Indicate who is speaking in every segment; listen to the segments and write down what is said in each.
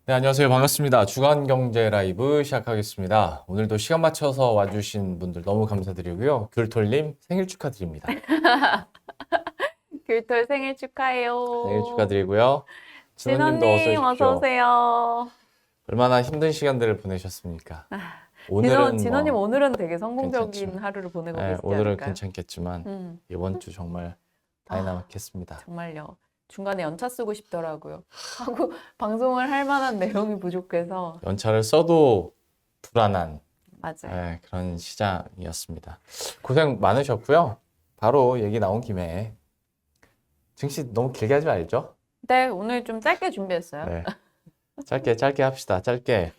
Speaker 1: 네, 안녕하세요. 반갑습니다. 주간경제 라이브 시작하겠습니다. 오늘도 시간 맞춰서 와주신 분들 너무 감사드리고요. 귤톨님 생일 축하드립니다.
Speaker 2: 귤톨 생일
Speaker 1: 생일
Speaker 2: 축하해요.
Speaker 1: 축하드리고요. 진호님도 어서
Speaker 2: 진호님, 어서
Speaker 1: 오십시오.
Speaker 2: 오세요.
Speaker 1: 얼마나 힘든 시간들을 보내셨습니까?
Speaker 2: 진호,
Speaker 1: 오늘은
Speaker 2: 진호님
Speaker 1: 뭐
Speaker 2: 오늘은 되게 성공적인
Speaker 1: 괜찮지만,
Speaker 2: 하루를 보내고
Speaker 1: 네,
Speaker 2: 계시지
Speaker 1: 오늘은
Speaker 2: 않을까요?
Speaker 1: 괜찮겠지만
Speaker 2: 음.
Speaker 1: 이번 주 정말
Speaker 2: 아,
Speaker 1: 다이나믹했습니다.
Speaker 2: 정말요. 중간에 연차 쓰고 싶더라고요. 하고 방송을 할 만한 내용이 부족해서.
Speaker 1: 연차를 써도 불안한
Speaker 2: 맞아요.
Speaker 1: 그런 시장이었습니다. 고생 많으셨고요. 바로 얘기 나온 김에 증시 너무 길게 하지 말죠.
Speaker 2: 네, 오늘 좀 짧게 준비했어요.
Speaker 1: 네. 짧게 합시다. 짧게.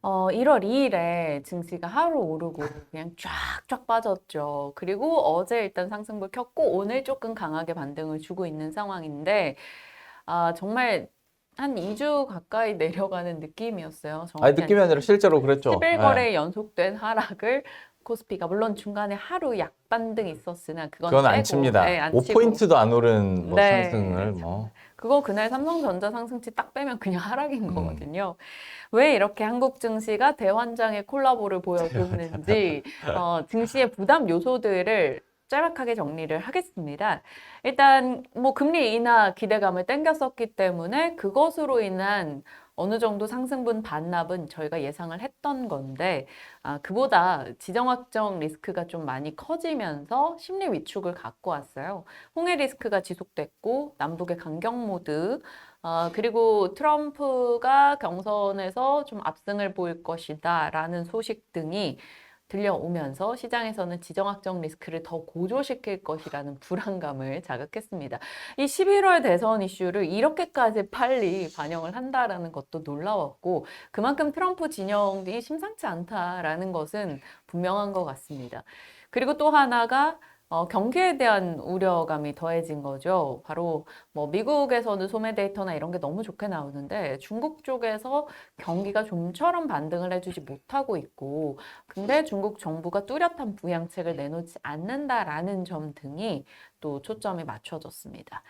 Speaker 2: 1월 2일에 증시가 하루 오르고 그냥 쫙쫙 빠졌죠. 그리고 어제 일단 상승불 켰고 오늘 조금 강하게 반등을 주고 있는 상황인데 정말 한 2주 가까이 내려가는 느낌이었어요.
Speaker 1: 아니,
Speaker 2: 정확히 한
Speaker 1: 느낌이 아니라 실제로 그랬죠.
Speaker 2: 11거래 연속된 하락을 코스피가 물론 중간에 하루 약반등이 있었으나 그건
Speaker 1: 그건 안
Speaker 2: 빼고 네,
Speaker 1: 칩니다.
Speaker 2: 안 치고
Speaker 1: 5포인트도 안 오른 뭐
Speaker 2: 네,
Speaker 1: 상승을 뭐.
Speaker 2: 그거 그날 삼성전자 상승치 딱 빼면 그냥 하락인
Speaker 1: 음.
Speaker 2: 거거든요. 왜 이렇게 한국 증시가 대환장의 콜라보를 보여줬는지 증시의 부담 요소들을 짤막하게 정리를 하겠습니다. 일단 뭐 금리 인하 기대감을 땡겼었기 때문에 그것으로 인한 어느 정도 상승분 반납은 저희가 예상을 했던 건데 그보다 지정학적 리스크가 좀 많이 커지면서 심리 위축을 갖고 왔어요. 홍해 리스크가 지속됐고 남북의 강경 모드 그리고 트럼프가 경선에서 좀 압승을 보일 것이다 라는 소식 등이 들려오면서 시장에서는 지정학적 리스크를 더 고조시킬 것이라는 불안감을 자극했습니다. 이 11월 대선 이슈를 이렇게까지 빨리 반영을 한다라는 것도 놀라웠고 그만큼 트럼프 진영이 심상치 않다라는 것은 분명한 것 같습니다. 그리고 또 하나가 경기에 대한 우려감이 더해진 거죠. 바로 뭐 미국에서는 소매 데이터나 이런 게 너무 좋게 나오는데 중국 쪽에서 경기가 좀처럼 반등을 해주지 못하고 있고 근데 중국 정부가 뚜렷한 부양책을 내놓지 않는다라는 점 등이 또 초점이 맞춰졌습니다.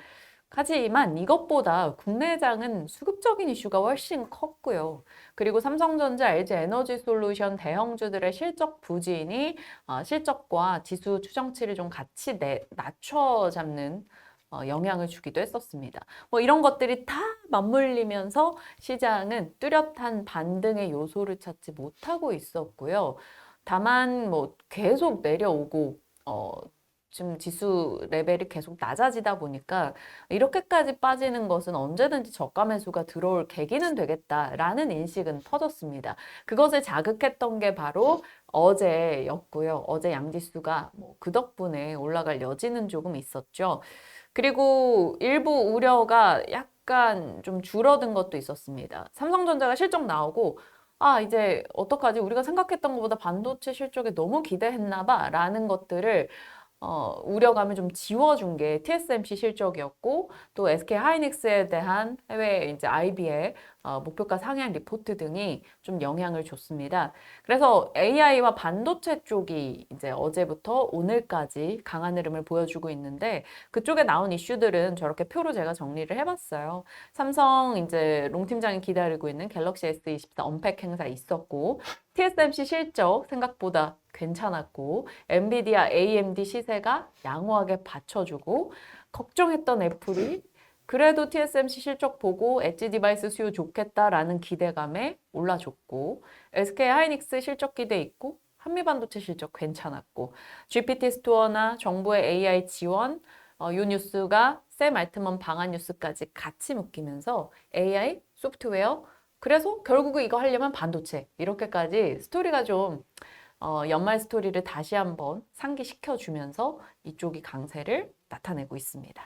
Speaker 2: 하지만 이것보다 국내장은 수급적인 이슈가 훨씬 컸고요. 그리고 삼성전자, LG에너지솔루션 대형주들의 실적 부진이 실적과 지수 추정치를 좀 같이 낮춰 잡는 영향을 주기도 했었습니다. 뭐 이런 것들이 다 맞물리면서 시장은 뚜렷한 반등의 요소를 찾지 못하고 있었고요. 다만 뭐 계속 내려오고 지금 지수 레벨이 계속 낮아지다 보니까 이렇게까지 빠지는 것은 언제든지 저가 매수가 들어올 계기는 되겠다라는 인식은 퍼졌습니다. 그것을 자극했던 게 바로 어제였고요. 어제 양지수가 뭐그 덕분에 올라갈 여지는 조금 있었죠. 그리고 일부 우려가 약간 좀 줄어든 것도 있었습니다. 삼성전자가 실적 나오고 이제 어떡하지? 우리가 생각했던 것보다 반도체 실적에 너무 기대했나 봐 라는 것들을 우려감을 좀 지워준 게 TSMC 실적이었고 또 SK 하이닉스에 대한 해외 이제 IB의 목표가 상향 리포트 등이 좀 영향을 줬습니다. 그래서 AI와 반도체 쪽이 이제 어제부터 오늘까지 강한 흐름을 보여주고 있는데 그쪽에 나온 이슈들은 저렇게 표로 제가 정리를 해봤어요. 삼성 이제 롱 팀장이 기다리고 있는 갤럭시 S24 언팩 행사 있었고 TSMC 실적 생각보다 괜찮았고 엔비디아, AMD 시세가 양호하게 받쳐주고 걱정했던 애플이 그래도 TSMC 실적 보고 엣지 디바이스 수요 좋겠다라는 기대감에 올라줬고 SK 하이닉스 실적 기대 있고 한미반도체 실적 괜찮았고 GPT 스토어나 정부의 AI 지원 요 뉴스가 샘 알트먼 방한 뉴스까지 같이 묶이면서 AI, 소프트웨어 그래서 결국은 이거 하려면 반도체 이렇게까지 스토리가 좀 연말 스토리를 다시 한번 상기시켜주면서 이쪽이 강세를 나타내고 있습니다.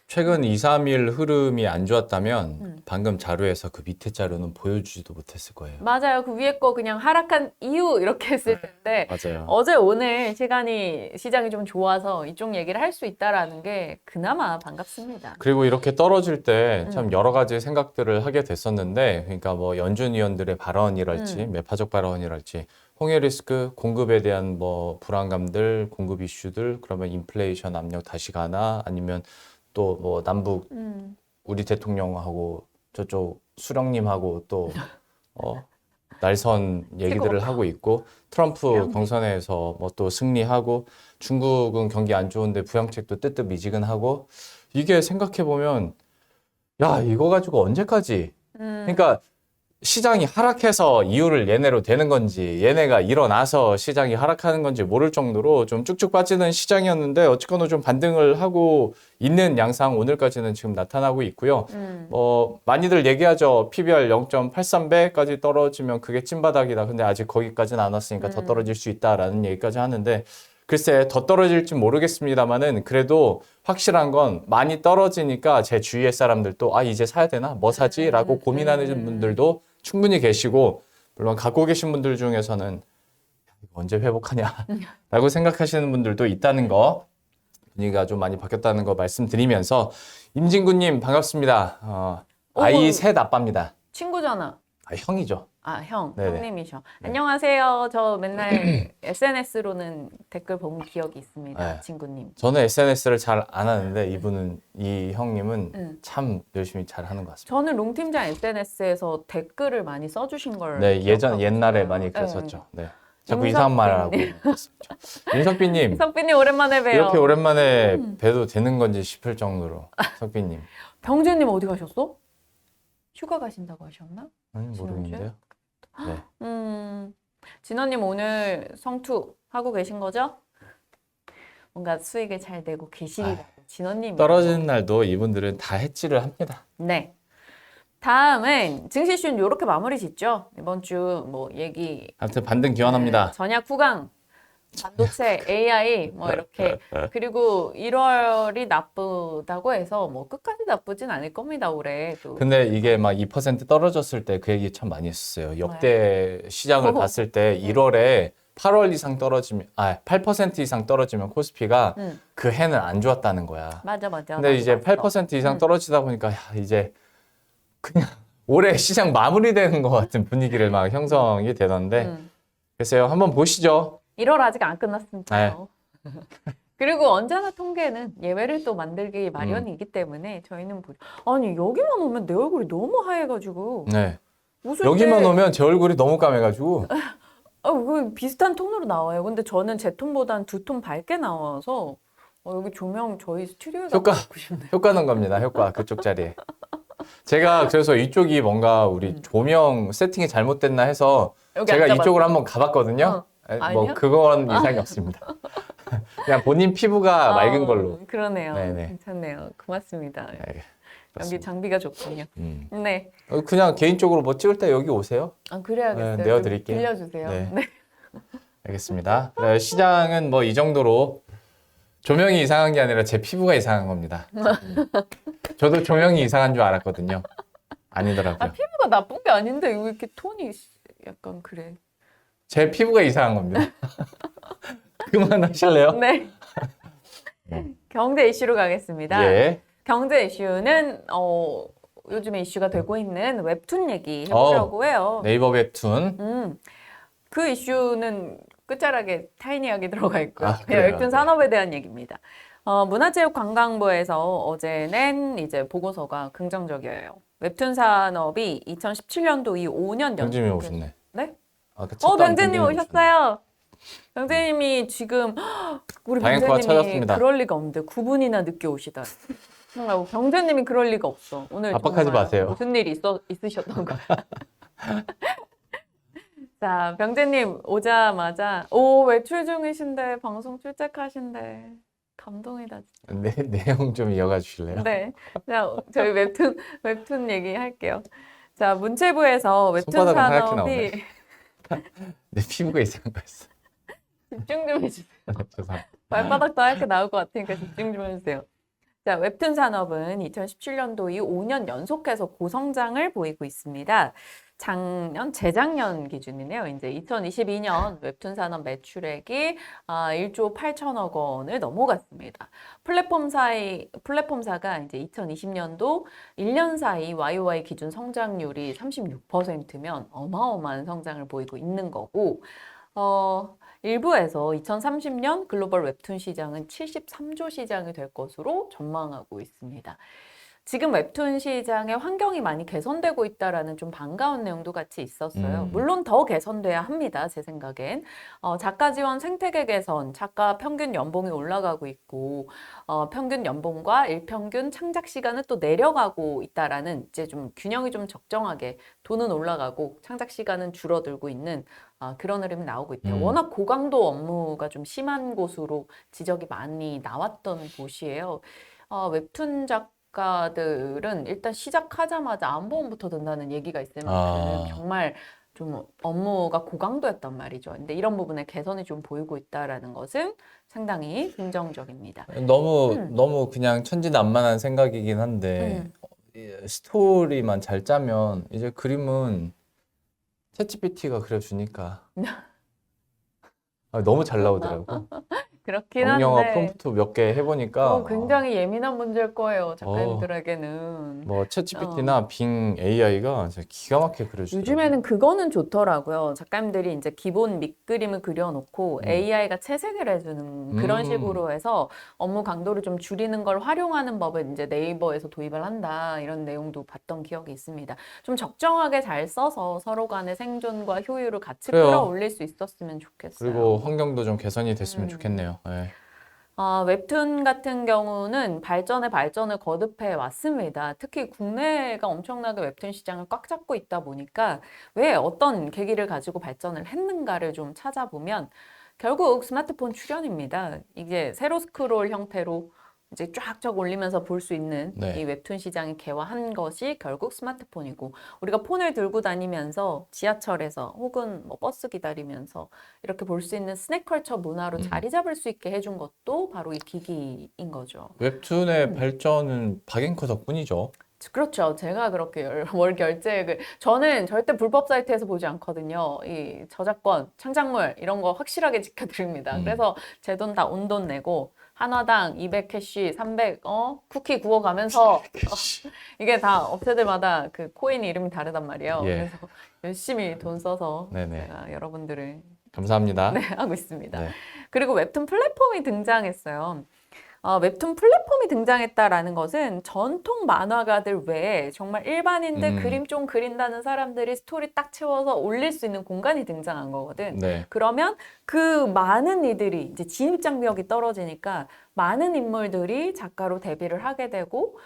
Speaker 1: 최근 2, 3일 흐름이 안 좋았다면
Speaker 2: 음.
Speaker 1: 방금 자료에서 그 밑에 자료는 보여주지도 못했을 거예요.
Speaker 2: 맞아요. 그 위에 거 그냥 하락한 이유 이렇게 했을 텐데
Speaker 1: 맞아요.
Speaker 2: 어제 오늘 시장이 좀 좋아서 이쪽 얘기를 할 수 있다라는 게 그나마 반갑습니다.
Speaker 1: 그리고 이렇게 떨어질 때 참
Speaker 2: 음.
Speaker 1: 여러 가지 생각들을 하게 됐었는데, 그러니까 뭐 연준 위원들의 발언이랄지, 매파적 발언이랄지, 홍해 리스크, 공급에 대한 뭐 불안감들, 공급 이슈들, 그러면 인플레이션 압력 다시 가나, 아니면 또 뭐 남북
Speaker 2: 음.
Speaker 1: 우리 대통령하고 저쪽 수령님하고 또 날선 얘기들을 하고 있고 트럼프 경선에서 뭐 또 승리하고 중국은 경기 안 좋은데 부양책도 뜨뜻미지근하고 이게 생각해 보면 야 이거 가지고 언제까지 그러니까 시장이 하락해서 이유를 얘네로 되는 건지 얘네가 일어나서 시장이 하락하는 건지 모를 정도로 좀 쭉쭉 빠지는 시장이었는데 어쨌거나 좀 반등을 하고 있는 양상 오늘까지는 지금 나타나고 있고요. 많이들 얘기하죠. PBR 0.83배까지 떨어지면 그게 찐바닥이다. 근데 아직 거기까지는 안 왔으니까 더 떨어질 수 있다라는 얘기까지 하는데 글쎄 더 떨어질지 모르겠습니다만은 그래도 확실한 건 많이 떨어지니까 제 주위의 사람들도 이제 사야 되나? 뭐 사지? 라고 고민하는 분들도 충분히 계시고 물론 갖고 계신 분들 중에서는 이거 언제 회복하냐 라고 생각하시는 분들도 있다는 거 분위기가 좀 많이 바뀌었다는 거 말씀드리면서 임진구님 반갑습니다. 아이 셋 아빠입니다.
Speaker 2: 친구잖아.
Speaker 1: 형이죠.
Speaker 2: 형,
Speaker 1: 네네.
Speaker 2: 형님이셔. 안녕하세요. 저 맨날 SNS로는 댓글 본 기억이 있습니다.
Speaker 1: 네.
Speaker 2: 친구님.
Speaker 1: 저는 SNS를 잘 안 하는데 이 형님은 참 열심히 잘 하는 것 같습니다.
Speaker 2: 저는 롱팀장 SNS에서 댓글을 많이 써주신 걸
Speaker 1: 네,
Speaker 2: 기억하고
Speaker 1: 옛날에
Speaker 2: 있어요.
Speaker 1: 많이
Speaker 2: 네.
Speaker 1: 그랬었죠. 네. 자꾸 이상한 말을 하고
Speaker 2: 윤석빈님.
Speaker 1: 있었죠. 윤석빈님,
Speaker 2: 석빈님 오랜만에 봬요.
Speaker 1: 이렇게 오랜만에 뵈도 되는 건지 싶을 정도로. 석빈님.
Speaker 2: 병재님 어디 가셨어? 휴가 가신다고 하셨나?
Speaker 1: 아니, 모르겠는데요. 네.
Speaker 2: 진원님 오늘 성투 하고 계신 거죠? 뭔가 수익을 잘 내고 계시리라고 진원님이
Speaker 1: 떨어지는 날도 이분들은 다 해지를 합니다.
Speaker 2: 네. 다음은 증시쇼는 이렇게 마무리 짓죠. 이번 주 뭐 얘기
Speaker 1: 아무튼 반등 기원합니다.
Speaker 2: 전약 후강, 반도체, AI 뭐 이렇게 그리고 1월이 나쁘다고 해서 뭐 끝까지 나쁘진 않을 겁니다 올해 또.
Speaker 1: 근데 이게 막 2% 떨어졌을 때 그 얘기 참 많이 했었어요. 역대 시장을 봤을 때 1월에 8월 이상 떨어지면 8% 이상 떨어지면 코스피가 그 해는 안 좋았다는 거야.
Speaker 2: 맞아.
Speaker 1: 근데 이제 8% 이상 떨어지다 보니까 이제 그냥 올해 시장 마무리되는 것 같은 분위기를 막 형성이 되던데 글쎄요 한번 보시죠.
Speaker 2: 1월 아직 안 끝났으니까요. 그리고 언제나 통계는 예외를 또 만들기 마련이기 때문에 저희는 아니 여기만 오면 내 얼굴이 너무 하얘가지고
Speaker 1: 네.
Speaker 2: 웃을
Speaker 1: 여기만
Speaker 2: 때
Speaker 1: 오면 제 얼굴이 너무 까매가지고
Speaker 2: 그 비슷한 톤으로 나와요. 근데 저는 제 톤보단 2톤 밝게 나와서 여기 조명 저희 스튜디오에
Speaker 1: 효과.
Speaker 2: 갖고 싶네요.
Speaker 1: 효과는 겁니다. 효과 그쪽 자리에. 제가 그래서 이쪽이 뭔가 우리 조명 세팅이 잘못됐나 해서
Speaker 2: 여기
Speaker 1: 제가
Speaker 2: 앉아봤어요.
Speaker 1: 이쪽으로 한번 가봤거든요. 뭐
Speaker 2: 아니요?
Speaker 1: 그건 이상이 없습니다. 그냥 본인 피부가 맑은 걸로.
Speaker 2: 그러네요.
Speaker 1: 네네.
Speaker 2: 괜찮네요. 고맙습니다.
Speaker 1: 네,
Speaker 2: 여기
Speaker 1: 그렇습니다.
Speaker 2: 장비가 좋군요. 네.
Speaker 1: 그냥 개인적으로 뭐 찍을 때 여기 오세요.
Speaker 2: 그래야겠어요.
Speaker 1: 네, 내어드릴게요.
Speaker 2: 빌려주세요.
Speaker 1: 네.
Speaker 2: 네.
Speaker 1: 알겠습니다. 네, 시장은 뭐 이 정도로 조명이 이상한 게 아니라 제 피부가 이상한 겁니다. 저도 조명이 이상한 줄 알았거든요. 아니더라고요.
Speaker 2: 피부가 나쁜 게 아닌데 왜 이렇게 톤이 약간 그래.
Speaker 1: 제 피부가 이상한 겁니다. 그만하실래요?
Speaker 2: 네. 경제 이슈로 가겠습니다.
Speaker 1: 예.
Speaker 2: 경제 이슈는 요즘에 이슈가 되고 있는 웹툰 얘기 해보려고 해요.
Speaker 1: 네이버 웹툰.
Speaker 2: 그 이슈는 끝자락에 타이니하게 들어가 있고요. 그냥
Speaker 1: 그래요?
Speaker 2: 웹툰 산업에 대한 얘기입니다. 문화체육관광부에서 어제 낸 이제 보고서가 긍정적이에요. 웹툰 산업이 2017년도 이 5년
Speaker 1: 병진님이
Speaker 2: 연속.
Speaker 1: 오셨네.
Speaker 2: 네?
Speaker 1: 첫
Speaker 2: 병재님 오셨어요. 병재님이 지금 우리
Speaker 1: 방향코가
Speaker 2: 병재님이
Speaker 1: 찾았습니다.
Speaker 2: 그럴 리가 없는데 9분이나 늦게 오시다. 정말 병재님이 그럴 리가 없어. 오늘
Speaker 1: 압박하지
Speaker 2: 정말
Speaker 1: 마세요.
Speaker 2: 무슨 일이 있으셨던 거야. 자, 병재님 오자마자 외출 중이신데 방송 출첵하신데 감동이다.
Speaker 1: 내용 좀 이어가 주실래요?
Speaker 2: 네, 자 저희 웹툰 얘기할게요. 자, 문체부에서 웹툰
Speaker 1: 손바닥은 하얗게
Speaker 2: 산업이
Speaker 1: 나오네. 내 피부가 이상한 거였어.
Speaker 2: 집중 좀 해주세요.
Speaker 1: 죄송합니다.
Speaker 2: 발바닥도 하얗게 나올 것 같으니까 집중 좀 해주세요. 자, 웹툰 산업은 2017년도 이 5년 연속해서 고성장을 보이고 있습니다. 재작년 기준이네요. 이제 2022년 웹툰 산업 매출액이 1조 8천억 원을 넘어갔습니다. 플랫폼사가 이제 2020년도 1년 사이 YOY 기준 성장률이 36%면 어마어마한 성장을 보이고 있는 거고, 일부에서 2030년 글로벌 웹툰 시장은 73조 시장이 될 것으로 전망하고 있습니다. 지금 웹툰 시장의 환경이 많이 개선되고 있다라는 좀 반가운 내용도 같이 있었어요. 물론 더 개선돼야 합니다. 제 생각엔. 작가 지원 생태계 개선, 작가 평균 연봉이 올라가고 있고, 평균 연봉과 일평균 창작 시간은 또 내려가고 있다라는 이제 좀 균형이 좀 적정하게 돈은 올라가고 창작 시간은 줄어들고 있는 그런 흐름이 나오고 있대요. 워낙 고강도 업무가 좀 심한 곳으로 지적이 많이 나왔던 곳이에요. 웹툰 작가들은 일단 시작하자마자 안보험부터 든다는 얘기가 있을 만큼 정말 좀 업무가 고강도였단 말이죠. 근데 이런 부분에 개선이 좀 보이고 있다라는 것은 상당히 긍정적입니다.
Speaker 1: 너무 그냥 천진난만한 생각이긴 한데 스토리만 잘 짜면 이제 그림은 챗GPT가 그려주니까 너무 잘 나오더라고.
Speaker 2: 그렇긴
Speaker 1: 명령어
Speaker 2: 한데
Speaker 1: 프롬프트 몇 개 해보니까
Speaker 2: 굉장히 예민한 문제일 거예요. 작가님들에게는.
Speaker 1: 뭐 챗GPT나 빙 AI가 기가 막히게 그려주더라고요.
Speaker 2: 요즘에는 그거는 좋더라고요. 작가님들이 이제 기본 밑그림을 그려놓고 AI가 채색을 해주는 그런 식으로 해서 업무 강도를 좀 줄이는 걸 활용하는 법을 이제 네이버에서 도입을 한다. 이런 내용도 봤던 기억이 있습니다. 좀 적정하게 잘 써서 서로 간의 생존과 효율을 같이
Speaker 1: 그래요.
Speaker 2: 끌어올릴 수 있었으면 좋겠어요.
Speaker 1: 그리고 환경도 좀 개선이 됐으면 좋겠네요. 네.
Speaker 2: 웹툰 같은 경우는 발전에 발전을 거듭해 왔습니다. 특히 국내가 엄청나게 웹툰 시장을 꽉 잡고 있다 보니까 왜 어떤 계기를 가지고 발전을 했는가를 좀 찾아보면 결국 스마트폰 출현입니다. 이제 세로 스크롤 형태로 이제 쫙쫙 올리면서 볼 수 있는
Speaker 1: 네.
Speaker 2: 이 웹툰 시장이 개화한 것이 결국 스마트폰이고 우리가 폰을 들고 다니면서 지하철에서 혹은 뭐 버스 기다리면서 이렇게 볼 수 있는 스낵컬처 문화로 자리 잡을 수 있게 해준 것도 바로 이 기기인 거죠.
Speaker 1: 웹툰의 발전은 박앵커 덕분이죠.
Speaker 2: 그렇죠. 제가 그렇게 월 결제액을 저는 절대 불법 사이트에서 보지 않거든요. 이 저작권, 창작물 이런 거 확실하게 지켜드립니다. 그래서 제 돈 다 온 돈 내고 한화당 200 캐시, 300 쿠키 구워가면서 이게 다 업체들마다 그 코인 이름이 다르단 말이에요.
Speaker 1: 예.
Speaker 2: 그래서 열심히 돈 써서
Speaker 1: 네네.
Speaker 2: 제가 여러분들을
Speaker 1: 감사합니다.
Speaker 2: 네, 하고 있습니다.
Speaker 1: 네.
Speaker 2: 그리고 웹툰 플랫폼이 등장했어요. 웹툰 플랫폼이 등장했다라는 것은 전통 만화가들 외에 정말 일반인들 그림 좀 그린다는 사람들이 스토리 딱 채워서 올릴 수 있는 공간이 등장한 거거든.
Speaker 1: 네.
Speaker 2: 그러면 그 많은 이들이 이제 진입 장벽이 떨어지니까 많은 인물들이 작가로 데뷔를 하게 되고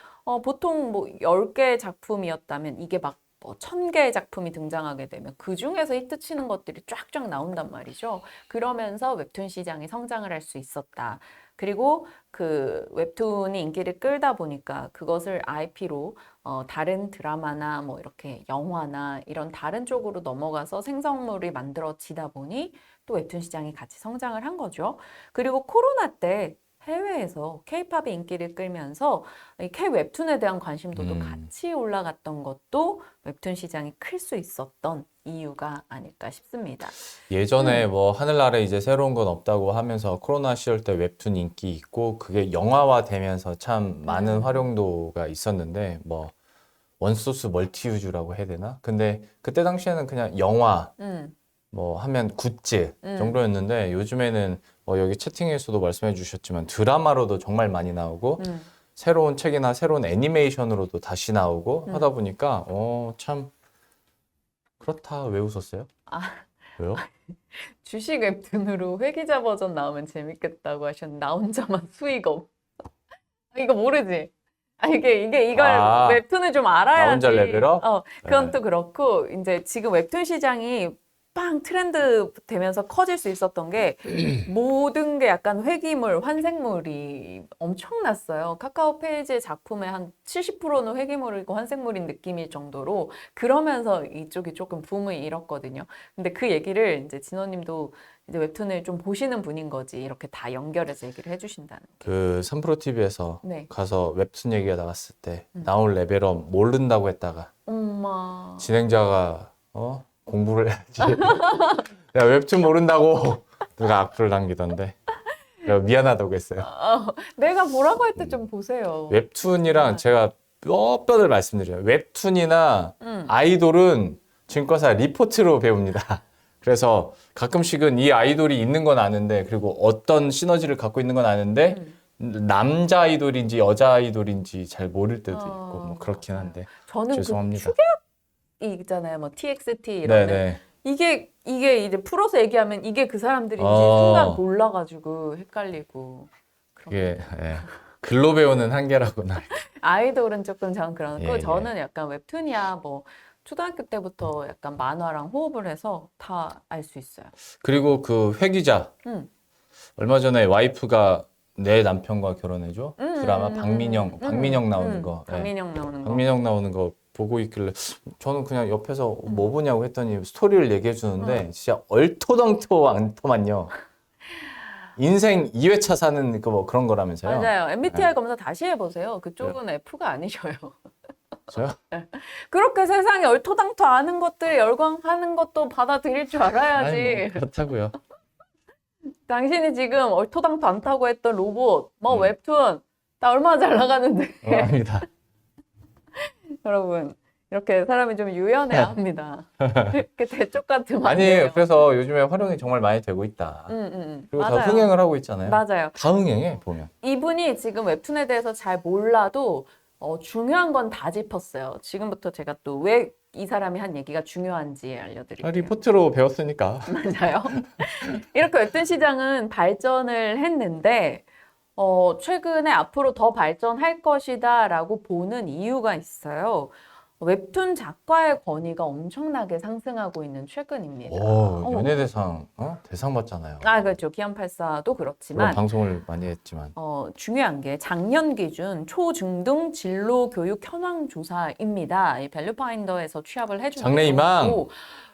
Speaker 2: 보통 뭐 10개 작품이었다면 이게 막 뭐 1000개의 작품이 등장하게 되면 그 중에서 히트치는 것들이 쫙쫙 나온단 말이죠. 그러면서 웹툰 시장이 성장을 할 수 있었다. 그리고 그 웹툰이 인기를 끌다 보니까 그것을 IP로 다른 드라마나 뭐 이렇게 영화나 이런 다른 쪽으로 넘어가서 생성물이 만들어지다 보니 또 웹툰 시장이 같이 성장을 한 거죠. 그리고 코로나 때 해외에서 K-팝이 인기를 끌면서 이 K-웹툰에 대한 관심도도 같이 올라갔던 것도 웹툰 시장이 클 수 있었던 이유가 아닐까 싶습니다.
Speaker 1: 예전에 뭐 하늘 아래 이제 새로운 건 없다고 하면서 코로나 시절 때 웹툰 인기 있고 그게 영화화 되면서 참 많은 활용도가 있었는데 뭐 원소스 멀티유즈라고 해야 되나? 근데 그때 당시에는 그냥 영화 뭐 하면 굿즈 정도였는데 요즘에는 여기 채팅에서도 말씀해 주셨지만 드라마로도 정말 많이 나오고 새로운 책이나 새로운 애니메이션으로도 다시 나오고 하다 보니까 참 그렇다. 왜 웃었어요? 왜요?
Speaker 2: 주식 웹툰으로 회기자 버전 나오면 재밌겠다고 하셨는데 나 혼자만 수익업. 이거 모르지? 이걸 웹툰을 좀 알아야지.
Speaker 1: 나 혼자 레벨업?
Speaker 2: 그건
Speaker 1: 네.
Speaker 2: 또 그렇고 이제 지금 웹툰 시장이 빵 트렌드 되면서 커질 수 있었던 게 모든 게 약간 회기물, 환생물이 엄청났어요. 카카오 페이지의 작품의 한 70%는 회기물이고 환생물인 느낌일 정도로 그러면서 이쪽이 조금 붐을 일었거든요. 근데 그 얘기를 이제 진호님도 이제 웹툰을 좀 보시는 분인 거지 이렇게 다 연결해서 얘기를 해주신다는 게.
Speaker 1: 그 3프로TV에서
Speaker 2: 네.
Speaker 1: 가서 웹툰 얘기가 나왔을 때 나올 레벨업 모른다고 했다가
Speaker 2: 엄마.
Speaker 1: 진행자가 공부를 해야지. 야, 웹툰 모른다고 누가 악플을 남기던데. 내가 미안하다고 했어요.
Speaker 2: 내가 뭐라고 할 때 좀 보세요.
Speaker 1: 웹툰이랑 제가 몇 번을 말씀드려요. 웹툰이나 아이돌은 증권사 리포트로 배웁니다. 그래서 가끔씩은 이 아이돌이 있는 건 아는데 그리고 어떤 시너지를 갖고 있는 건 아는데 남자 아이돌인지 여자 아이돌인지 잘 모를 때도 있고 뭐 그렇긴
Speaker 2: 맞아요.
Speaker 1: 한데
Speaker 2: 저는
Speaker 1: 죄송합니다.
Speaker 2: 그 축약이 있잖아요. 뭐 TXT 이런 애.
Speaker 1: 네네.
Speaker 2: 이게 이제 풀어서 얘기하면 이게 그 사람들인지
Speaker 1: 어.
Speaker 2: 순간 몰라가지고 헷갈리고.
Speaker 1: 그게 예. 글로 배우는 한계라구나.
Speaker 2: 아이돌은 조금 전 그렇고
Speaker 1: 예, 예.
Speaker 2: 저는 약간 웹툰이야 뭐 초등학교 때부터 약간 만화랑 호흡을 해서 다 알 수 있어요.
Speaker 1: 그리고 그 회기자
Speaker 2: 음.
Speaker 1: 얼마 전에 와이프가 내 남편과 결혼해줘 드라마 박민영 나오는 거. 예.
Speaker 2: 박민영 나오는 거.
Speaker 1: 박민영 나오는 거 보고 있길래 저는 그냥 옆에서 뭐 보냐고 했더니 스토리를 얘기해 주는데 진짜 얼토당토않더만요. 인생 2회차 사는 그 뭐 그런 거라면서요.
Speaker 2: 맞아요. MBTI 검사 다시 해보세요. 그쪽은 F가 아니셔요.
Speaker 1: 저요?
Speaker 2: 그렇게 세상에 얼토당토 아는 것들 열광하는 것도 받아들일 줄 알아야지.
Speaker 1: 아니, 뭐 그렇다고요.
Speaker 2: 당신이 지금 얼토당토 않다고 했던 로봇, 뭐
Speaker 1: 음.
Speaker 2: 웹툰 다 얼마나 잘 나가는데.
Speaker 1: 아닙니다.
Speaker 2: 여러분 이렇게 사람이 좀 유연해야 합니다. 이렇게 대쪽 같으면 안
Speaker 1: 아니
Speaker 2: 돼요.
Speaker 1: 그래서 요즘에 활용이 정말 많이 되고 있다. 그리고 다
Speaker 2: 맞아요.
Speaker 1: 흥행을 하고 있잖아요.
Speaker 2: 맞아요.
Speaker 1: 다 흥행해 보면.
Speaker 2: 이분이 지금 웹툰에 대해서 잘 몰라도 중요한 건 다 짚었어요. 지금부터 제가 또 왜 이 사람이 한 얘기가 중요한지 알려드릴게요.
Speaker 1: 리포트로 배웠으니까.
Speaker 2: 맞아요. 이렇게 웹툰 시장은 발전을 했는데 최근에 앞으로 더 발전할 것이다라고 보는 이유가 있어요. 웹툰 작가의 권위가 엄청나게 상승하고 있는 최근입니다.
Speaker 1: 오, 연예대상 대상 받잖아요.
Speaker 2: 아, 그렇죠. 기안84도
Speaker 1: 그런
Speaker 2: 그렇지만
Speaker 1: 방송을 많이 했지만.
Speaker 2: 중요한 게 작년 기준 초중등 진로 교육 현황 조사입니다. 이 밸류파인더에서 취합을 해준
Speaker 1: 장래희망.
Speaker 2: 내용이고,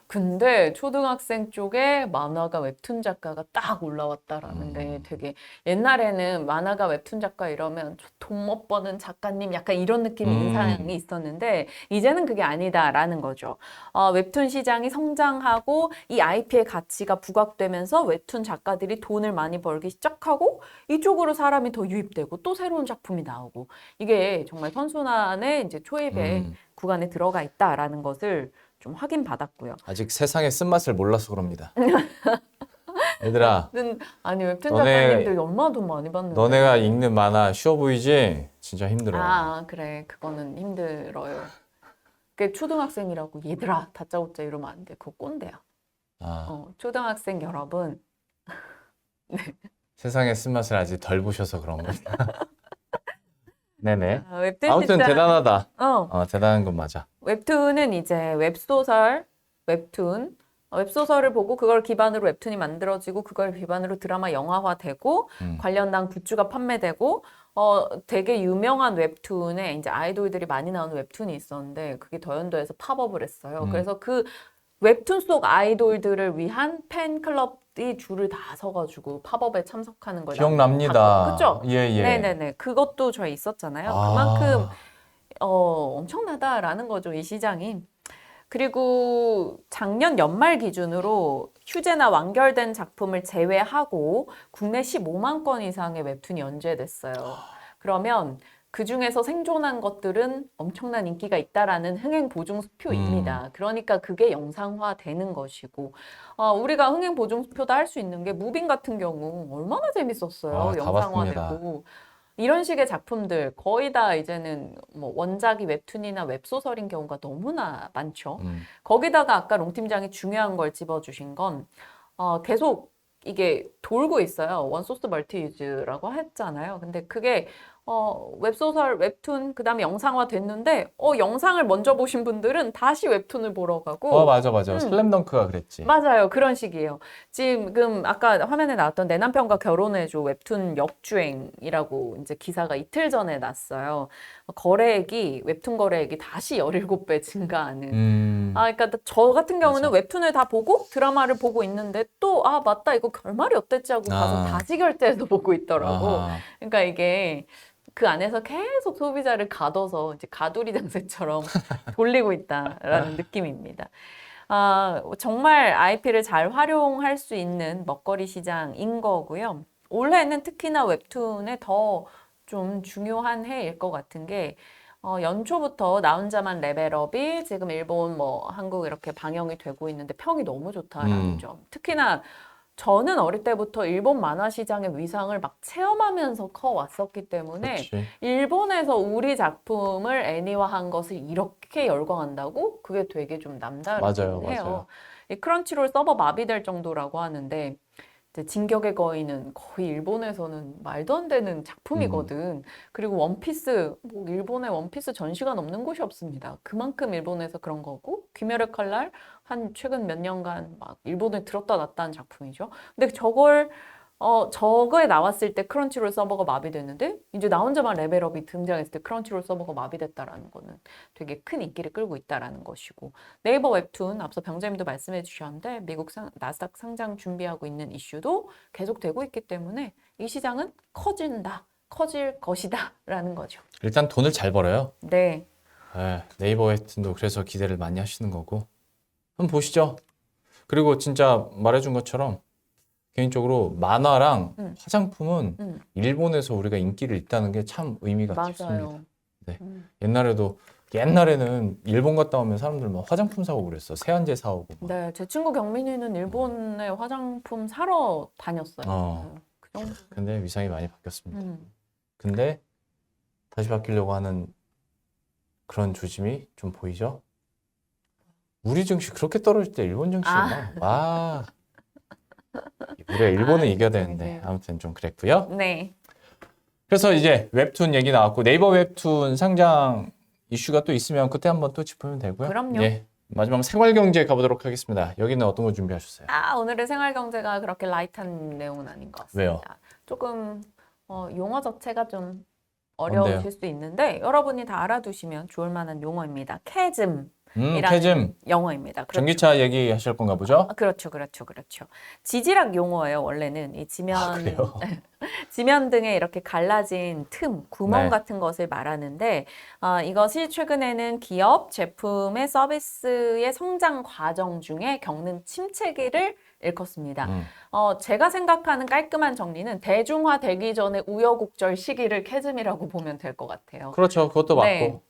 Speaker 2: 근데 초등학생 쪽에 만화가 웹툰 작가가 딱 올라왔다라는 게 되게 옛날에는 만화가 웹툰 작가 이러면 돈 못 버는 작가님 약간 이런 느낌 인상이 있었는데 이제는 그게 아니다라는 거죠. 웹툰 시장이 성장하고 이 IP의 가치가 부각되면서 웹툰 작가들이 돈을 많이 벌기 시작하고 이쪽으로 사람이 더 유입되고 또 새로운 작품이 나오고 이게 정말 선순환의 이제 초입의 구간에 들어가 있다라는 것을 좀 확인받았고요.
Speaker 1: 아직 세상의 쓴맛을 몰라서 그럽니다. 얘들아,
Speaker 2: 아니 웹툰
Speaker 1: 너네-
Speaker 2: 작가님들 얼마나 돈 많이 받는데.
Speaker 1: 너네가 읽는 만화 쉬워 보이지? 진짜 힘들어.
Speaker 2: 그래. 그거는 힘들어요. 그 초등학생이라고 얘들아 다짜고짜 이러면 안 돼. 그거 꼰대야. 초등학생 여러분.
Speaker 1: 세상의 쓴맛을 아직 덜 보셔서 그런 겁니다. 네네.
Speaker 2: 웹툰
Speaker 1: 아무튼
Speaker 2: 시장-
Speaker 1: 대단하다.
Speaker 2: 어,
Speaker 1: 대단한 건 맞아.
Speaker 2: 웹툰은 이제 웹소설, 웹소설을 보고 그걸 기반으로 웹툰이 만들어지고 그걸 기반으로 드라마 영화화되고 관련한 굿즈가 판매되고 되게 유명한 웹툰에 이제 아이돌들이 많이 나오는 웹툰이 있었는데 그게 더현도에서 팝업을 했어요. 그래서 그 웹툰 속 아이돌들을 위한 팬클럽이 줄을 다 서가지고 팝업에 참석하는 걸
Speaker 1: 기억납니다.
Speaker 2: 그죠?
Speaker 1: 예, 예.
Speaker 2: 네네네. 그것도 저희 있었잖아요. 그만큼 엄청나다라는 거죠, 이 시장이. 그리고 작년 연말 기준으로 휴재나 완결된 작품을 제외하고 국내 15만 건 이상의 웹툰이 연재됐어요. 그러면 그 중에서 생존한 것들은 엄청난 인기가 있다라는 흥행 보증 수표입니다. 그러니까 그게 영상화되는 것이고 우리가 흥행 보증 수표도 할 수 있는 게 무빙 같은 경우 얼마나 재밌었어요.
Speaker 1: 다 봤습니다.
Speaker 2: 영상화되고. 이런 식의 작품들 거의 다 이제는 뭐 원작이 웹툰이나 웹소설인 경우가 너무나 많죠. 거기다가 아까 롱 팀장이 중요한 걸 집어주신 건 계속 이게 돌고 있어요. 원소스 멀티 유즈라고 했잖아요. 근데 그게 웹소설, 웹툰, 그 다음에 영상화 됐는데 영상을 먼저 보신 분들은 다시 웹툰을 보러 가고
Speaker 1: 맞아. 슬램덩크가 그랬지.
Speaker 2: 맞아요. 그런 식이에요. 지금 아까 화면에 나왔던 내 남편과 결혼해줘 웹툰 역주행이라고 이제 기사가 이틀 전에 났어요. 거래액이 웹툰 거래액이 다시 17배 증가하는. 그러니까 저 같은 경우는
Speaker 1: 맞아.
Speaker 2: 웹툰을 다 보고 드라마를 보고 있는데 또 맞다 이거 결말이 어땠지 하고 가서 다시 결제해서 보고 있더라고. 그러니까 이게 그 안에서 계속 소비자를 가둬서 이제 가두리 장세처럼 돌리고 있다라는 느낌입니다. 정말 IP를 잘 활용할 수 있는 먹거리 시장인 거고요. 올해는 특히나 웹툰에 더 좀 중요한 해일 것 같은 게 연초부터 나 혼자만 레벨업이 지금 일본 뭐 한국 이렇게 방영이 되고 있는데 평이 너무 좋다라는 점. 특히나 저는 어릴 때부터 일본 만화 시장의 위상을 막 체험하면서 커왔었기 때문에
Speaker 1: 그렇지.
Speaker 2: 일본에서 우리 작품을 애니화한 것을 이렇게 열광한다고? 그게 되게 좀
Speaker 1: 맞아요,
Speaker 2: 남다르긴 해요.
Speaker 1: 맞아요.
Speaker 2: 이 크런치롤 서버 마비될 정도라고 하는데 이제 진격의 거인은 거의 일본에서는 말도 안 되는 작품이거든. 그리고 원피스, 뭐 일본에 원피스 전시가 넘는 곳이 없습니다. 그만큼 일본에서 그런 거고, 귀멸의 칼날 한 최근 몇 년간 막 일본에 들었다 놨다 한 작품이죠. 근데 저거에 나왔을 때 크런치롤 서버가 마비됐는데 이제 나 혼자만 레벨업이 등장했을 때 크런치롤 서버가 마비됐다라는 거는 되게 큰 인기를 끌고 있다라는 것이고, 네이버 웹툰 앞서 병자님도 말씀해 주셨는데 미국 나스닥 상장 준비하고 있는 이슈도 계속되고 있기 때문에 이 시장은 커진다, 커질 것이다라는 거죠.
Speaker 1: 일단 돈을 잘 벌어요.
Speaker 2: 네,
Speaker 1: 네이버 웹툰도 그래서 기대를 많이 하시는 거고. 한번 보시죠. 그리고 진짜 말해준 것처럼 개인적으로 만화랑 화장품은 일본에서 우리가 인기를 있다는 게 참 의미가 깊습니다.
Speaker 2: 맞아요.
Speaker 1: 네. 옛날에는 일본 갔다 오면 사람들 막 화장품 사고 그랬어. 세안제 사오고 막.
Speaker 2: 네, 제 친구 경민이는 일본에 화장품 사러 다녔어요.
Speaker 1: 어.
Speaker 2: 그 정도.
Speaker 1: 근데 위상이 많이 바뀌었습니다.
Speaker 2: 음.
Speaker 1: 근데 다시 바뀌려고 하는 그런 조짐이 좀 보이죠? 우리 증시 그렇게 떨어질 때 일본 증시가 와. 우리가 일본은 이겨야 되는데
Speaker 2: 네.
Speaker 1: 아무튼 좀 그랬고요.
Speaker 2: 네.
Speaker 1: 그래서 이제 웹툰 얘기 나왔고 네이버 웹툰 상장 이슈가 또 있으면 그때 한번 또 짚으면 되고요.
Speaker 2: 그럼요.
Speaker 1: 예. 마지막 생활경제 가보도록 하겠습니다. 여기는 어떤 거 준비하셨어요?
Speaker 2: 오늘의 생활 경제가 그렇게 라이트한 내용은 아닌 것 같습니다.
Speaker 1: 왜요?
Speaker 2: 조금 용어 자체가 좀
Speaker 1: 뭔데요?
Speaker 2: 어려우실 수 있는데 여러분이 다 알아두시면 좋을 만한 용어입니다. 캐즘이라는
Speaker 1: 캐즘.
Speaker 2: 영어입니다. 그렇죠.
Speaker 1: 전기차 얘기하실 건가 보죠?
Speaker 2: 그렇죠. 지질학 용어예요. 원래는 이
Speaker 1: 그래요?
Speaker 2: 지면 등에 이렇게 갈라진 틈, 구멍
Speaker 1: 네.
Speaker 2: 같은 것을 말하는데 이것이 최근에는 기업, 제품의 서비스의 성장 과정 중에 겪는 침체기를 일컫습니다. 제가 생각하는 깔끔한 정리는 대중화되기 전에 우여곡절 시기를 캐즘이라고 보면 될 것 같아요.
Speaker 1: 그렇죠. 그것도 맞고.
Speaker 2: 네.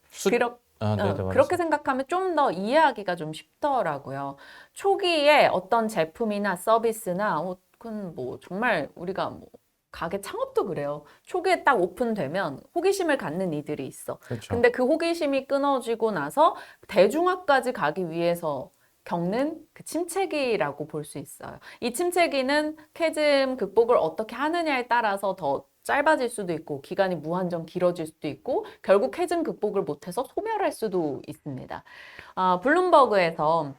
Speaker 1: 네,
Speaker 2: 그렇게 생각하면 좀 더 이해하기가 좀 쉽더라고요. 초기에 어떤 제품이나 서비스나 그건 뭐 정말 우리가 뭐 가게 창업도 그래요. 초기에 딱 오픈되면 호기심을 갖는 이들이 있어.
Speaker 1: 그렇죠.
Speaker 2: 근데 그 호기심이 끊어지고 나서 대중화까지 가기 위해서 겪는 그 침체기라고 볼 수 있어요. 이 침체기는 캐즘 극복을 어떻게 하느냐에 따라서 더 짧아질 수도 있고 기간이 무한정 길어질 수도 있고 결국 캐즘 극복을 못해서 소멸할 수도 있습니다. 블룸버그에서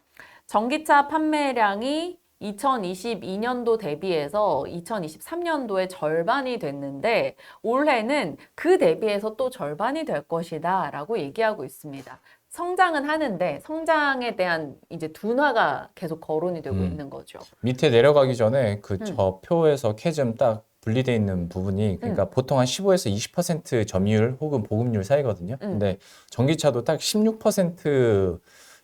Speaker 2: 전기차 판매량이 2022년도 대비해서 2023년도에 절반이 됐는데 올해는 그 대비해서 또 절반이 될 것이다 라고 얘기하고 있습니다. 성장은 하는데 성장에 대한 이제 둔화가 계속 거론이 되고 있는 거죠.
Speaker 1: 밑에 내려가기 전에 그 저 표에서 캐즘 딱 분리되어 있는 부분이 그러니까 보통 한 15에서 20% 점유율 혹은 보급률 사이거든요. 근데 전기차도 딱 16%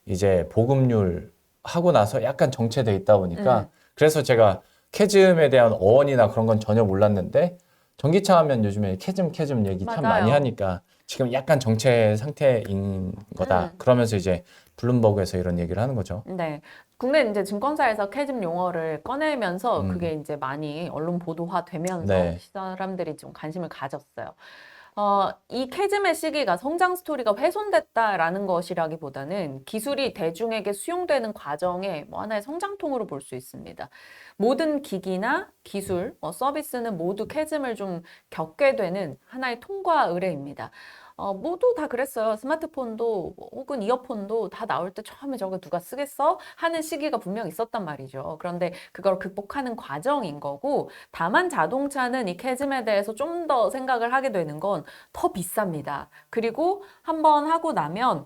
Speaker 1: 이제 보급률 하고 나서 약간 정체돼 있다 보니까 그래서 제가 캐즘에 대한 어원이나 그런 건 전혀 몰랐는데 전기차 하면 요즘에 캐즘 얘기 참 많이
Speaker 2: 맞아요.
Speaker 1: 하니까 지금 약간 정체 상태인 거다. 그러면서 이제 블룸버그에서 이런 얘기를 하는 거죠.
Speaker 2: 네. 국내 이제 증권사에서 캐즘 용어를 꺼내면서 그게 이제 많이 언론 보도화 되면서
Speaker 1: 네.
Speaker 2: 사람들이 좀 관심을 가졌어요. 이 캐즘의 시기가 성장 스토리가 훼손됐다라는 것이라기보다는 기술이 대중에게 수용되는 과정의 뭐 하나의 성장통으로 볼 수 있습니다. 모든 기기나 기술, 서비스는 모두 캐즘을 좀 겪게 되는 하나의 통과 의례입니다. 모두 다 그랬어요. 스마트폰도 혹은 이어폰도 다 나올 때 처음에 저거 누가 쓰겠어? 하는 시기가 분명 있었단 말이죠. 그런데 그걸 극복하는 과정인 거고 다만 자동차는 이 캐즘에 대해서 좀 더 생각을 하게 되는 건 더 비쌉니다. 그리고 한번 하고 나면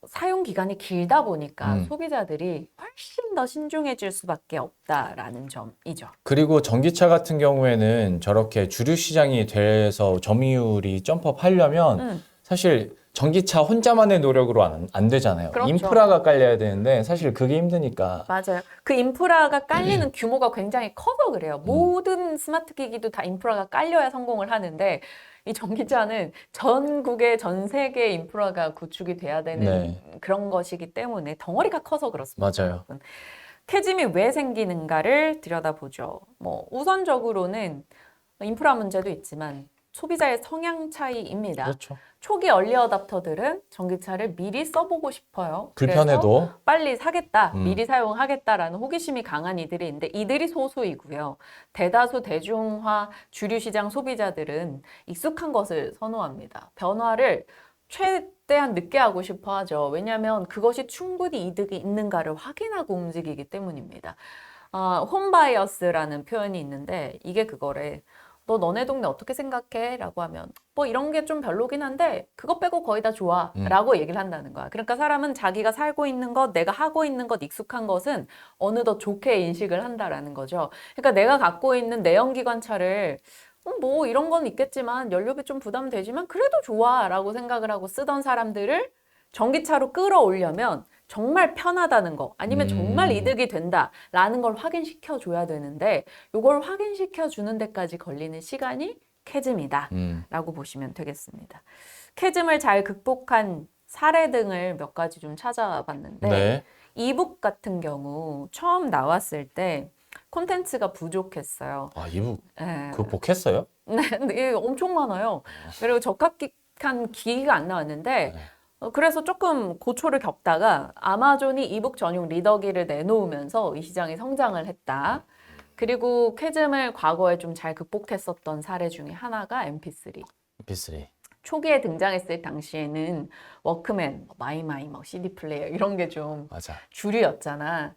Speaker 2: 사용 기간이 길다 보니까 소비자들이 훨씬 더 신중해질 수밖에 없다라는 점이죠.
Speaker 1: 그리고 전기차 같은 경우에는 저렇게 주류 시장이 돼서 점유율이 점프업 하려면 사실 전기차 혼자만의 노력으로 안 되잖아요.
Speaker 2: 그렇죠.
Speaker 1: 인프라가 깔려야 되는데 사실 그게 힘드니까.
Speaker 2: 맞아요. 그 인프라가 깔리는 규모가 굉장히 커서 그래요. 모든 스마트 기기도 다 인프라가 깔려야 성공을 하는데 이 전기차는 전국의 전 세계 인프라가 구축이 돼야 되는
Speaker 1: 네.
Speaker 2: 그런 것이기 때문에 덩어리가 커서 그렇습니다.
Speaker 1: 맞아요.
Speaker 2: 여러분. 캐즘이 왜 생기는가를 들여다보죠. 뭐 우선적으로는 인프라 문제도 있지만 소비자의 성향 차이입니다.
Speaker 1: 그렇죠.
Speaker 2: 초기 얼리 어답터들은 전기차를 미리 써보고 싶어요. 그래서
Speaker 1: 불편해도.
Speaker 2: 빨리 사겠다,
Speaker 1: 음.
Speaker 2: 미리 사용하겠다라는 호기심이 강한 이들이 있는데 이들이 소수이고요. 대다수 대중화 주류 시장 소비자들은 익숙한 것을 선호합니다. 변화를 최대한 늦게 하고 싶어 하죠. 왜냐하면 그것이 충분히 이득이 있는가를 확인하고 움직이기 때문입니다. 홈바이어스라는 표현이 있는데 이게 그거래. 너 너네 동네 어떻게 생각해? 라고 하면 뭐 이런 게 좀 별로긴 한데 그것 빼고 거의 다 좋아 라고 얘기를 한다는 거야. 그러니까 사람은 자기가 살고 있는 것, 내가 하고 있는 것, 익숙한 것은 어느덧 좋게 인식을 한다라는 거죠. 그러니까 내가 갖고 있는 내연기관차를 뭐 이런 건 있겠지만 연료비 좀 부담되지만 그래도 좋아 라고 생각을 하고 쓰던 사람들을 전기차로 끌어올려면 정말 편하다는 거 아니면 정말 이득이 된다라는 걸 확인시켜 줘야 되는데 이걸 확인시켜 주는 데까지 걸리는 시간이 캐즘이다 라고 보시면 되겠습니다. 캐즘을 잘 극복한 사례 등을 몇 가지 좀 찾아봤는데
Speaker 1: 네.
Speaker 2: 이북 같은 경우 처음 나왔을 때 콘텐츠가 부족했어요.
Speaker 1: 아, 이북
Speaker 2: 예.
Speaker 1: 극복했어요?
Speaker 2: 네, 이게 엄청 많아요. 그리고 적합한 기기가 안 나왔는데
Speaker 1: 네.
Speaker 2: 그래서 조금 고초를 겪다가 아마존이 이북 전용 리더기를 내놓으면서 이 시장이 성장을 했다. 그리고 캐즘을 과거에 좀 잘 극복했었던 사례 중에 하나가 MP3.
Speaker 1: MP3.
Speaker 2: 초기에 등장했을 당시에는 워크맨, 마이마이, CD 플레이어 이런 게 좀
Speaker 1: 맞아.
Speaker 2: 주류였잖아.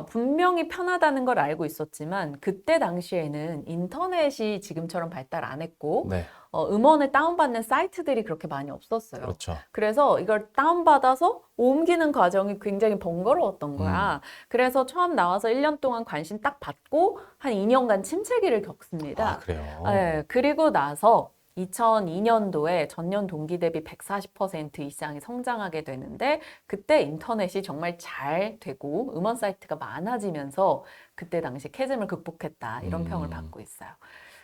Speaker 2: 분명히 편하다는 걸 알고 있었지만 그때 당시에는 인터넷이 지금처럼 발달 안 했고
Speaker 1: 네.
Speaker 2: 음원을 다운받는 사이트들이 그렇게 많이 없었어요.
Speaker 1: 그렇죠.
Speaker 2: 그래서 이걸 다운받아서 옮기는 과정이 굉장히 번거로웠던 거야. 그래서 처음 나와서 1년 동안 관심 딱 받고 한 2년간 침체기를 겪습니다.
Speaker 1: 아, 그래요.
Speaker 2: 네, 그리고 나서 2002년도에 전년 동기 대비 140% 이상이 성장하게 되는데 그때 인터넷이 정말 잘 되고 음원 사이트가 많아지면서 그때 당시 캐즘을 극복했다 이런 평을 받고 있어요.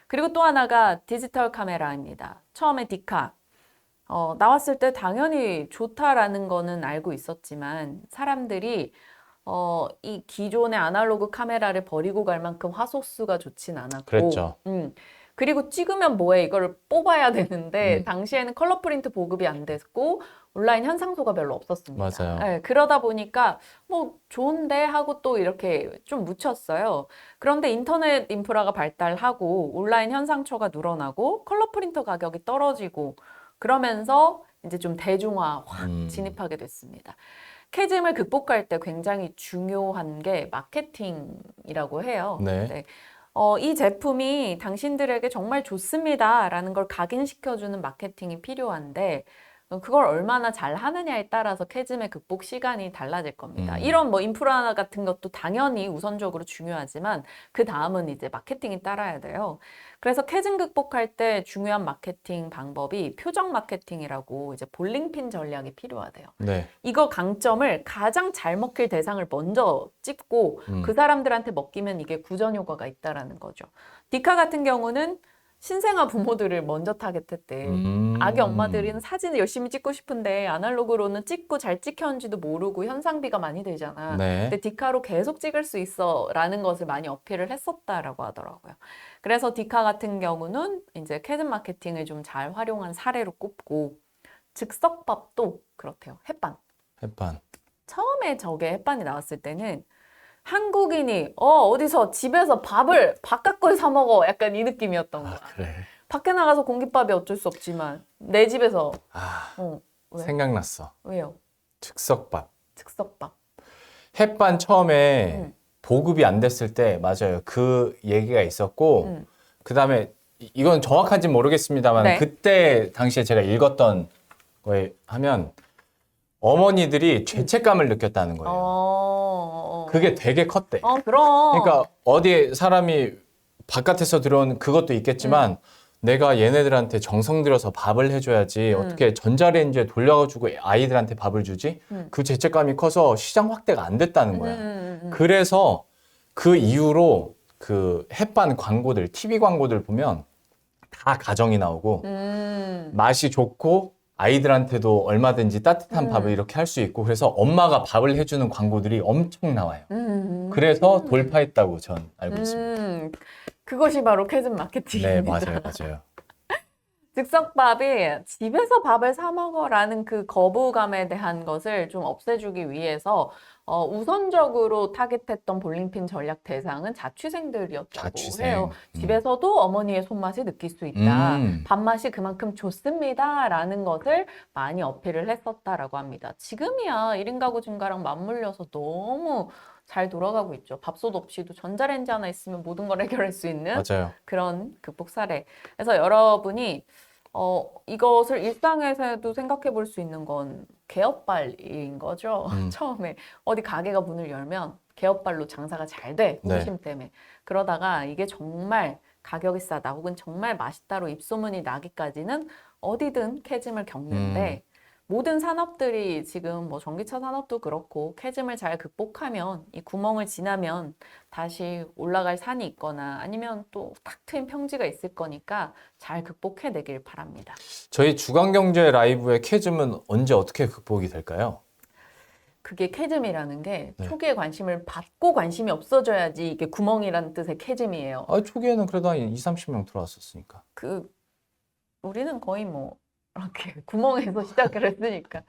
Speaker 2: 그리고 또 하나가 디지털 카메라입니다. 처음에 디카 나왔을 때 당연히 좋다라는 거는 알고 있었지만 사람들이 이 기존의 아날로그 카메라를 버리고 갈 만큼 화소수가 좋진 않았고
Speaker 1: 그랬죠.
Speaker 2: 그리고 찍으면 뭐해 이거를 뽑아야 되는데 당시에는 컬러 프린트 보급이 안 됐고 온라인 현상소가 별로 없었습니다.
Speaker 1: 맞아요.
Speaker 2: 네, 그러다 보니까 뭐 좋은데 하고 또 이렇게 좀 묻혔어요. 그런데 인터넷 인프라가 발달하고 온라인 현상처가 늘어나고 컬러 프린터 가격이 떨어지고 그러면서 이제 좀 대중화 확 진입하게 됐습니다. 캐즘을 극복할 때 굉장히 중요한 게 마케팅이라고 해요.
Speaker 1: 네.
Speaker 2: 이 제품이 당신들에게 정말 좋습니다라는 걸 각인시켜주는 마케팅이 필요한데 그걸 얼마나 잘 하느냐에 따라서 캐즘의 극복 시간이 달라질 겁니다. 이런 뭐 인프라 같은 것도 당연히 우선적으로 중요하지만 그 다음은 이제 마케팅이 따라야 돼요. 그래서 캐즘 극복할 때 중요한 마케팅 방법이 표적 마케팅이라고 이제 볼링핀 전략이 필요하대요.
Speaker 1: 네.
Speaker 2: 이거 강점을 가장 잘 먹힐 대상을 먼저 찝고 그 사람들한테 먹기면 이게 구전 효과가 있다라는 거죠. 디카 같은 경우는 신생아 부모들을 먼저 타겟했대. 아기 엄마들은 사진을 열심히 찍고 싶은데 아날로그로는 찍고 잘 찍혔는지도 모르고 현상비가 많이 들잖아.
Speaker 1: 네.
Speaker 2: 근데 디카로 계속 찍을 수 있어 라는 것을 많이 어필을 했었다라고 하더라고요. 그래서 디카 같은 경우는 이제 캐즘 마케팅을 좀 잘 활용한 사례로 꼽고 즉석밥도 그렇대요. 햇반.
Speaker 1: 햇반.
Speaker 2: 처음에 저게 햇반이 나왔을 때는 한국인이 어디서 집에서 밥을 바깥 걸 사 먹어 약간 이 느낌이었던 거야.
Speaker 1: 그래.
Speaker 2: 밖에 나가서 공깃밥이 어쩔 수 없지만 내 집에서 왜?
Speaker 1: 생각났어.
Speaker 2: 왜요?
Speaker 1: 즉석밥.
Speaker 2: 즉석밥.
Speaker 1: 햇반 처음에 보급이 안 됐을 때 맞아요. 그 얘기가 있었고 그다음에 이건 정확한지 모르겠습니다만
Speaker 2: 네.
Speaker 1: 그때 당시에 제가 읽었던 거에 하면 어머니들이 죄책감을 느꼈다는 거예요. 그게 되게 컸대.
Speaker 2: 그럼.
Speaker 1: 그러니까 어디 사람이 바깥에서 들어온 그것도 있겠지만 내가 얘네들한테 정성 들여서 밥을 해줘야지 어떻게 전자레인지에 돌려가지고 아이들한테 밥을 주지? 그 죄책감이 커서 시장 확대가 안 됐다는 거야. 그래서 그 이후로 그 햇반 광고들, TV 광고들 보면 다 가정이 나오고 맛이 좋고 아이들한테도 얼마든지 따뜻한 밥을 이렇게 할 수 있고 그래서 엄마가 밥을 해주는 광고들이 엄청 나와요. 그래서 돌파했다고 전 알고 있습니다.
Speaker 2: 그것이 바로 캐즘
Speaker 1: 네,
Speaker 2: 마케팅입니다.
Speaker 1: 맞아요.
Speaker 2: 즉석밥이 집에서 밥을 사 먹어라는 그 거부감에 대한 것을 좀 없애주기 위해서 우선적으로 타겟했던 볼링핀 전략 대상은 자취생들이었다고
Speaker 1: 자취생.
Speaker 2: 해요. 집에서도 어머니의 손맛을 느낄 수 있다. 밥맛이 그만큼 좋습니다라는 것을 많이 어필을 했었다라고 합니다. 지금이야 1인 가구 증가랑 맞물려서 너무 잘 돌아가고 있죠. 밥솥 없이도 전자레인지 하나 있으면 모든 걸 해결할 수 있는
Speaker 1: 맞아요.
Speaker 2: 그런 극복 사례. 그래서 여러분이 이것을 일상에서도 생각해 볼 수 있는 건 개업발인 거죠. 처음에 어디 가게가 문을 열면 개업발로 장사가 잘 돼. 호기심 때문에. 그러다가 이게 정말 가격이 싸다 혹은 정말 맛있다로 입소문이 나기까지는 어디든 캐즘을 겪는데 모든 산업들이 지금 뭐 전기차 산업도 그렇고 캐즘을 잘 극복하면 이 구멍을 지나면 다시 올라갈 산이 있거나 아니면 또 탁 트인 평지가 있을 거니까 잘 극복해내길 바랍니다.
Speaker 1: 저희 주간경제 라이브의 캐즘은 언제 어떻게 극복이 될까요?
Speaker 2: 그게 캐즘이라는 게
Speaker 1: 네.
Speaker 2: 초기에 관심을 받고 관심이 없어져야지 이게 구멍이라는 뜻의 캐즘이에요.
Speaker 1: 초기에는 그래도 한 2, 30명 들어왔었으니까.
Speaker 2: 우리는 거의 뭐 이렇게 구멍에서 시작을 했으니까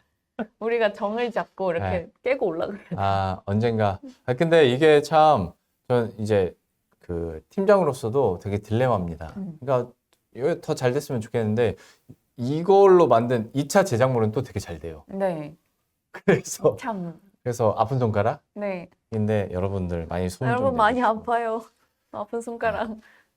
Speaker 2: 우리가 정을 잡고 이렇게 깨고 올라가야
Speaker 1: 언젠가. 근데 이게 참, 전 이제 그 팀장으로서도 되게 딜레마입니다. 그러니까 이거 더 잘 됐으면 좋겠는데 이걸로 만든 2차 제작물은 또 되게 잘 돼요.
Speaker 2: 네,
Speaker 1: 그래서
Speaker 2: 참.
Speaker 1: 아픈 손가락?
Speaker 2: 네,
Speaker 1: 인데 여러분들 많이 소문 좀
Speaker 2: 여러분 많이
Speaker 1: 내주시고.
Speaker 2: 아파요. 아픈 손가락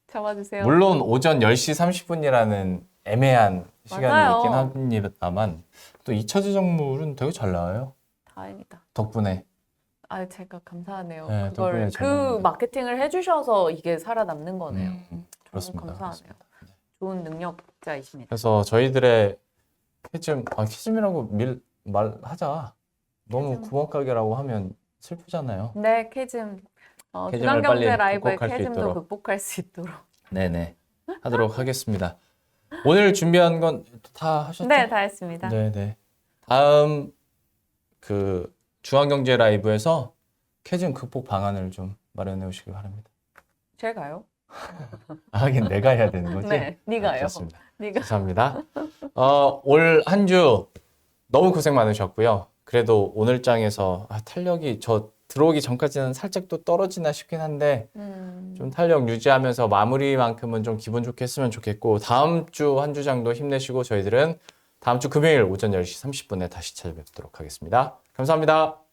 Speaker 2: 잡아주세요.
Speaker 1: 물론 오전 10시 30분이라는 애매한 시간이
Speaker 2: 맞아요.
Speaker 1: 있긴 합니다만 또 2차 제작물은 되게 잘 나와요.
Speaker 2: 다행이다.
Speaker 1: 덕분에.
Speaker 2: 제가 감사하네요.
Speaker 1: 네,
Speaker 2: 그걸
Speaker 1: 덕분에 잘 먹는다.
Speaker 2: 마케팅을 해주셔서 이게 살아남는 거네요. 너무
Speaker 1: 그렇습니다.
Speaker 2: 감사하네요. 좋은 능력자이십니다.
Speaker 1: 그래서 저희들의 캐즘이라고 말하자. 너무
Speaker 2: 캐즘.
Speaker 1: 구멍가게라고 하면 슬프잖아요.
Speaker 2: 네, 캐즘.
Speaker 1: 캐즘을
Speaker 2: 주간경제
Speaker 1: 빨리
Speaker 2: 라이브의
Speaker 1: 극복할 수
Speaker 2: 캐즘도
Speaker 1: 있도록.
Speaker 2: 극복할 수 있도록.
Speaker 1: 네네. 하도록 하겠습니다. 오늘 준비한 건 다 하셨죠?
Speaker 2: 네, 다 했습니다.
Speaker 1: 네네. 다음 그 중앙경제 라이브에서 캐즘 극복 방안을 좀 마련해 오시기 바랍니다.
Speaker 2: 제가요?
Speaker 1: 하긴 내가 해야 되는 거지?
Speaker 2: 네, 네가요.
Speaker 1: 그렇습니다.
Speaker 2: 네가.
Speaker 1: 감사합니다. 올 한 주 너무 고생 많으셨고요. 그래도 오늘 장에서 탄력이 저 들어오기 전까지는 살짝 또 떨어지나 싶긴 한데 좀 탄력 유지하면서 마무리만큼은 좀 기분 좋게 했으면 좋겠고 다음 주 한 주 장도 힘내시고 저희들은 다음 주 금요일 오전 10시 30분에 다시 찾아뵙도록 하겠습니다. 감사합니다.